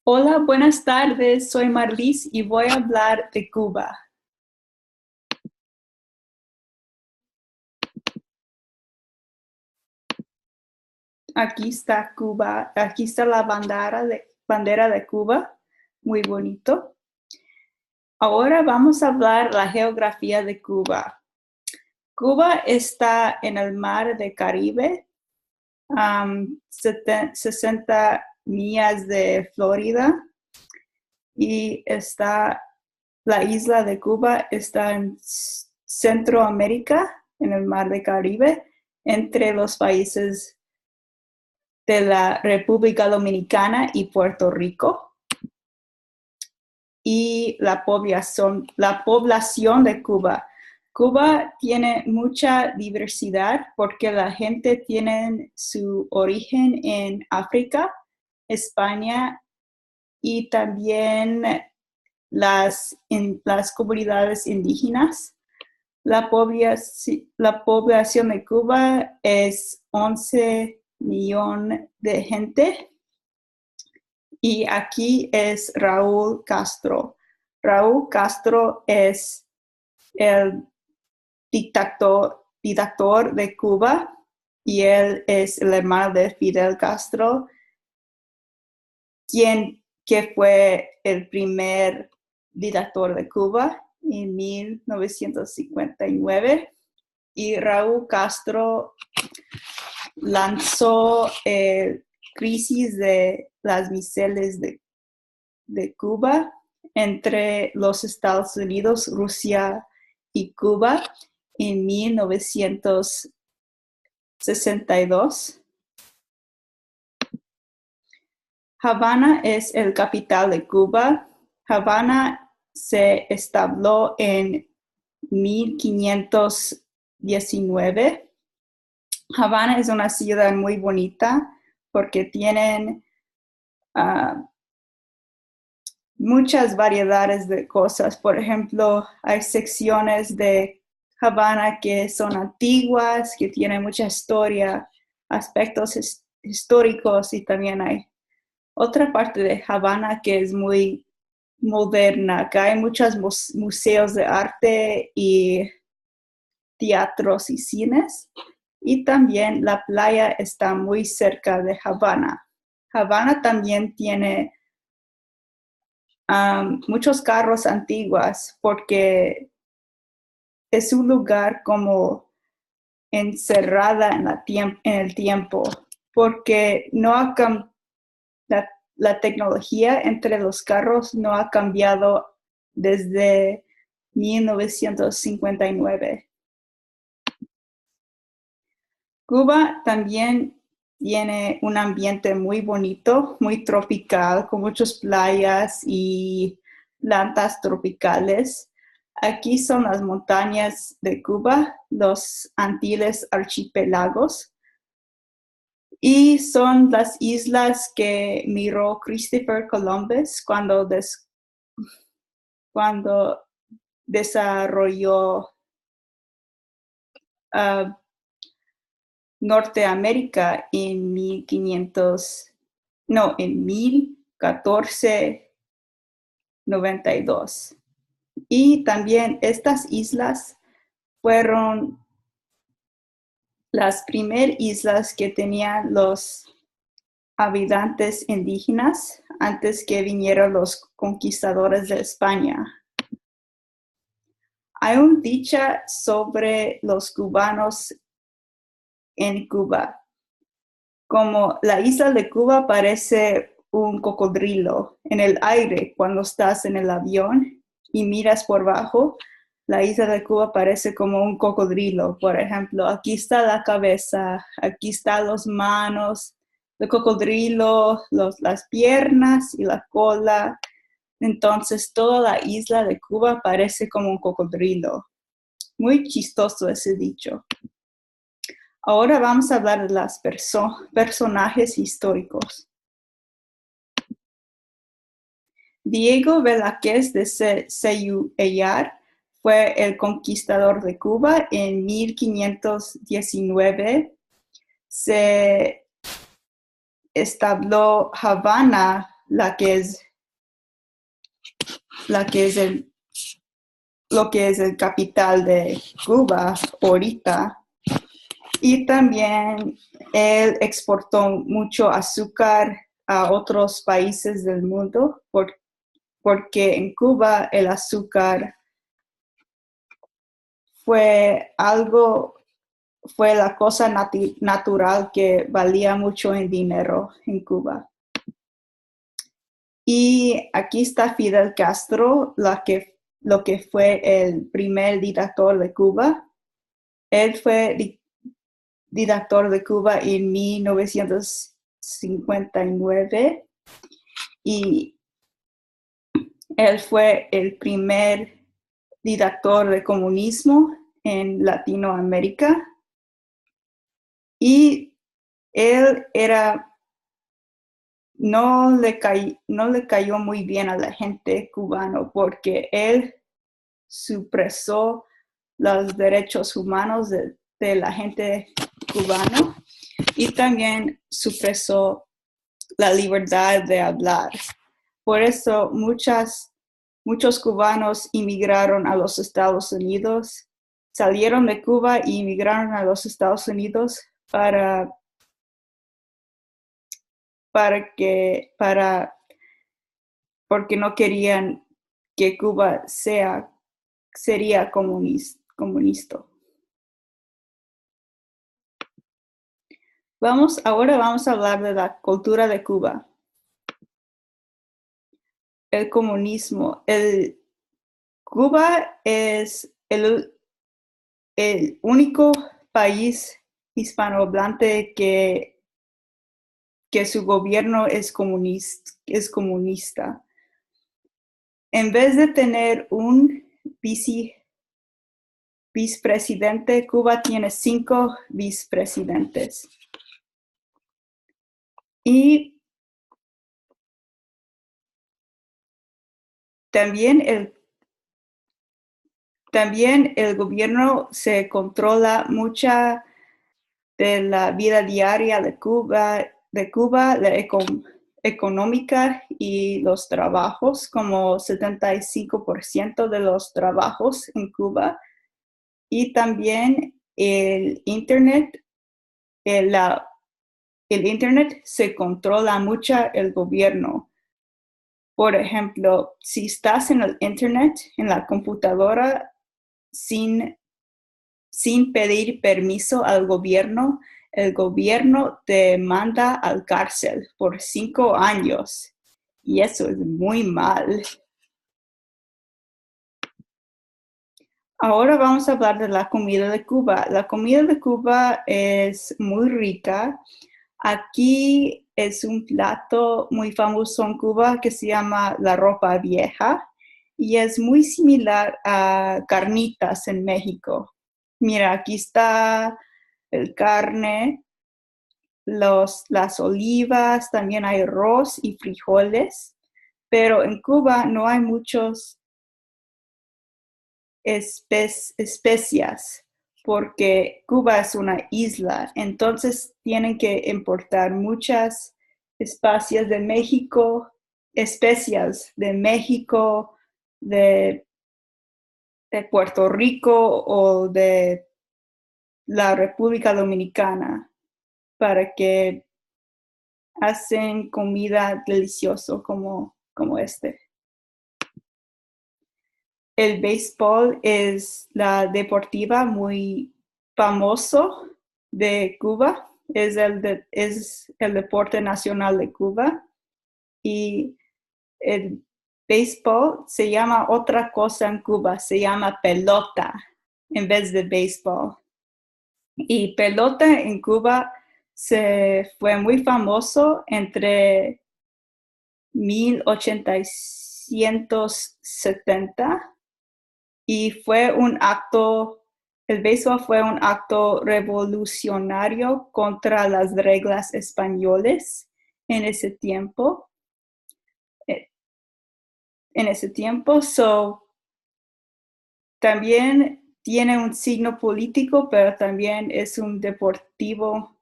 Hola, buenas tardes. Soy Marlis y voy a hablar de Cuba. Aquí está Cuba, aquí está la bandera de Cuba, muy bonito. Ahora vamos a hablar la geografía de Cuba. Cuba está en el mar de Caribe, 60 millas de Florida y la isla de Cuba está en Centroamérica, en el mar de Caribe, entre los países de la República Dominicana y Puerto Rico. Y la población de Cuba. Cuba tiene mucha diversidad porque la gente tiene su origen en África, España y también las comunidades indígenas. La población de Cuba es 11 millones de gente. Y aquí es Raúl Castro. Raúl Castro es el dictador de Cuba y él es el hermano de Fidel Castro, que fue el primer dictador de Cuba en 1959. Y Raúl Castro lanzó crisis de las misiles de Cuba entre los Estados Unidos, Rusia y Cuba en 1962. Havana es el capital de Cuba. Havana se estableció en 1519. Havana es una ciudad muy bonita porque tienen muchas variedades de cosas. Por ejemplo, hay secciones de Havana que son antiguas, que tienen mucha historia, aspectos históricos, y también hay otra parte de Havana que es muy moderna, que hay muchos museos de arte y teatros y cines. Y también la playa está muy cerca de Havana. Havana también tiene muchos carros antiguos porque es un lugar como encerrada en el tiempo, porque la tecnología entre los carros no ha cambiado desde 1959. Cuba también tiene un ambiente muy bonito, muy tropical, con muchas playas y plantas tropicales. Aquí son las montañas de Cuba, los Antilles archipiélagos, y son las islas que miró Christopher Columbus cuando desarrolló uh, Norteamérica en 1492. Y también estas islas fueron las primeras islas que tenían los habitantes indígenas antes que vinieran los conquistadores de España. Hay un dicha sobre los cubanos en Cuba. Como la isla de Cuba parece un cocodrilo en el aire cuando estás en el avión y miras por abajo. La isla de Cuba parece como un cocodrilo. Por ejemplo, aquí está la cabeza, aquí están las manos, el cocodrilo, las piernas y la cola. Entonces, toda la isla de Cuba parece como un cocodrilo. Muy chistoso ese dicho. Ahora vamos a hablar de los personajes históricos. Diego Velázquez de Ceyuellar fue el conquistador de Cuba en 1519. Se estableció Havana, la que es lo que es el capital de Cuba ahorita. Y también él exportó mucho azúcar a otros países del mundo porque en Cuba el azúcar fue la cosa natural que valía mucho en dinero en Cuba. Y aquí está Fidel Castro, lo que fue el primer dictador de Cuba. Él fue dictador de Cuba en 1959 y él fue el primer dictador de comunismo en Latinoamérica. Y él no le cayó muy bien a la gente cubana porque él supresó los derechos humanos de la gente cubana y también supresó la libertad de hablar. Por eso muchos cubanos inmigraron a los Estados Unidos, salieron de Cuba y inmigraron a los Estados Unidos porque no querían que Cuba sería comunista. Ahora vamos a hablar de la cultura de Cuba. El comunismo. Cuba es el único país hispanohablante que su gobierno es comunista. En vez de tener un vicepresidente, Cuba tiene 5 vicepresidentes. Y también el gobierno se controla mucha de la vida diaria de Cuba, la económica y los trabajos, como 75% de los trabajos en Cuba. Y también el Internet, el Internet se controla mucho el gobierno. Por ejemplo, si estás en el Internet, en la computadora, sin pedir permiso al gobierno, el gobierno te manda al cárcel por 5 años. Y eso es muy mal. Ahora vamos a hablar de la comida de Cuba. La comida de Cuba es muy rica. Aquí es un plato muy famoso en Cuba que se llama la ropa vieja y es muy similar a carnitas en México. Mira, aquí está el carne, las olivas, también hay arroz y frijoles, pero en Cuba no hay muchos especias porque Cuba es una isla, entonces tienen que importar muchas especias de México, de Puerto Rico o de la República Dominicana para que hacen comida deliciosa como este. El béisbol es la deportiva muy famoso de Cuba. Es el deporte nacional de Cuba. Y el béisbol se llama otra cosa en Cuba. Se llama pelota en vez de béisbol. Y pelota en Cuba se fue muy famoso entre 1870 y el béisbol fue un acto revolucionario contra las reglas españoles en ese tiempo. También tiene un signo político, pero también es un deportivo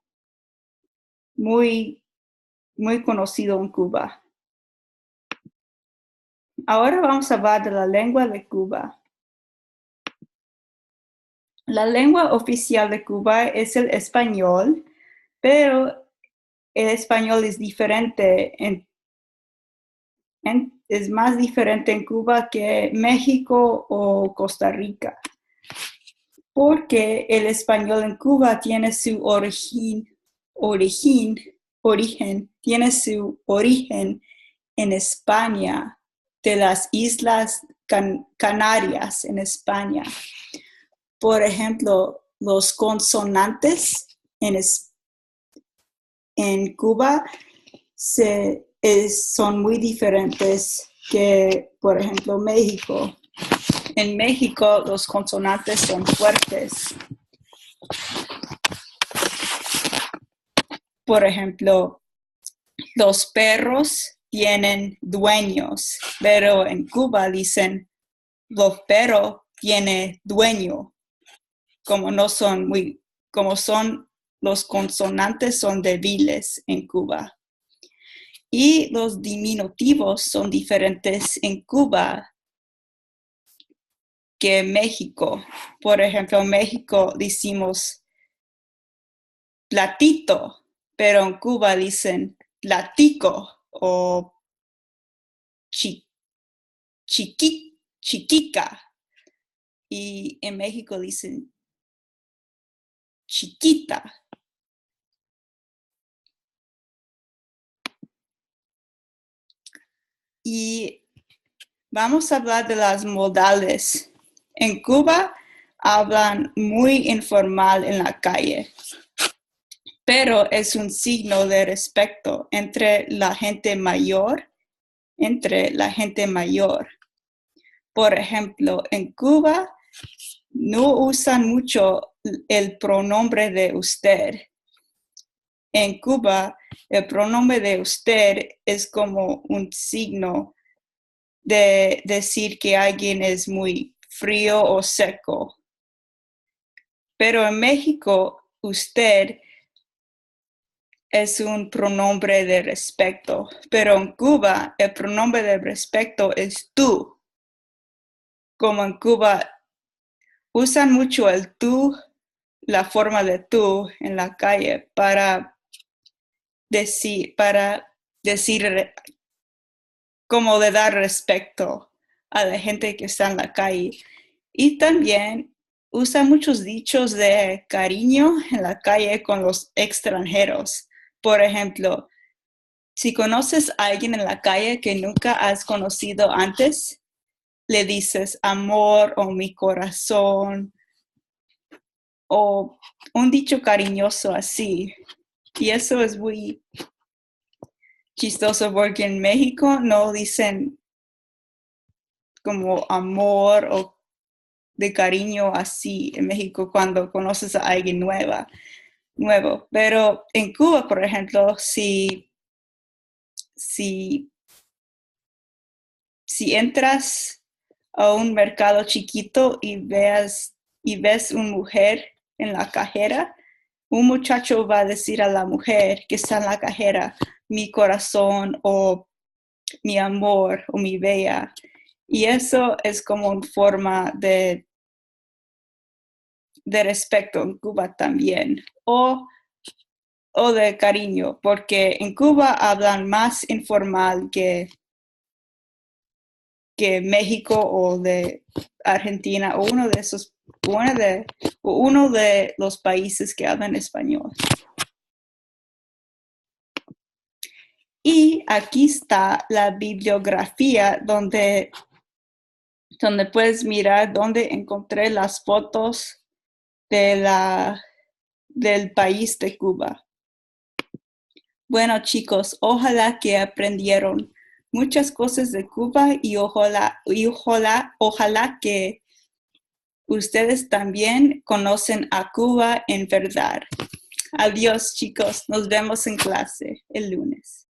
muy, muy conocido en Cuba. Ahora vamos a hablar de la lengua de Cuba. La lengua oficial de Cuba es el español, pero el español es diferente, es más diferente en Cuba que México o Costa Rica, porque el español en Cuba tiene su tiene su origen en España, de las Islas Canarias en España. Por ejemplo, los consonantes en Cuba son muy diferentes que, por ejemplo, México. En México los consonantes son fuertes. Por ejemplo, los perros tienen dueños, pero en Cuba dicen los perros tienen dueño. Como son los consonantes son débiles en Cuba. Y los diminutivos son diferentes en Cuba que en México. Por ejemplo, en México decimos platito, pero en Cuba dicen platico o chiquica. Y en México dicen chiquita. Y vamos a hablar de las modales. En Cuba hablan muy informal en la calle, pero es un signo de respeto entre la gente mayor. Por ejemplo, en Cuba no usan mucho el pronombre de usted. En Cuba, el pronombre de usted es como un signo de decir que alguien es muy frío o seco. Pero en México, usted es un pronombre de respeto. Pero en Cuba, el pronombre de respeto es tú. Como en Cuba, usan mucho el tú, la forma de tú en la calle para decir como de dar respeto a la gente que está en la calle. Y también usa muchos dichos de cariño en la calle con los extranjeros. Por ejemplo, si conoces a alguien en la calle que nunca has conocido antes, le dices amor o mi corazón o un dicho cariñoso así. Y eso es muy chistoso porque en México no dicen como amor o de cariño así en México cuando conoces a alguien nuevo. Pero en Cuba, por ejemplo, si entras a un mercado chiquito y ves una mujer en la cajera, un muchacho va a decir a la mujer que está en la cajera, mi corazón o mi amor o mi bella. Y eso es como una forma de respeto en Cuba también. O de cariño, porque en Cuba hablan más informal que México o de Argentina o uno de los países que hablan español. Y aquí está la bibliografía donde puedes mirar dónde encontré las fotos del país de Cuba. Bueno, chicos, ojalá que aprendieron muchas cosas de Cuba y ojalá que ustedes también conocen a Cuba en verdad. Adiós, chicos. Nos vemos en clase el lunes.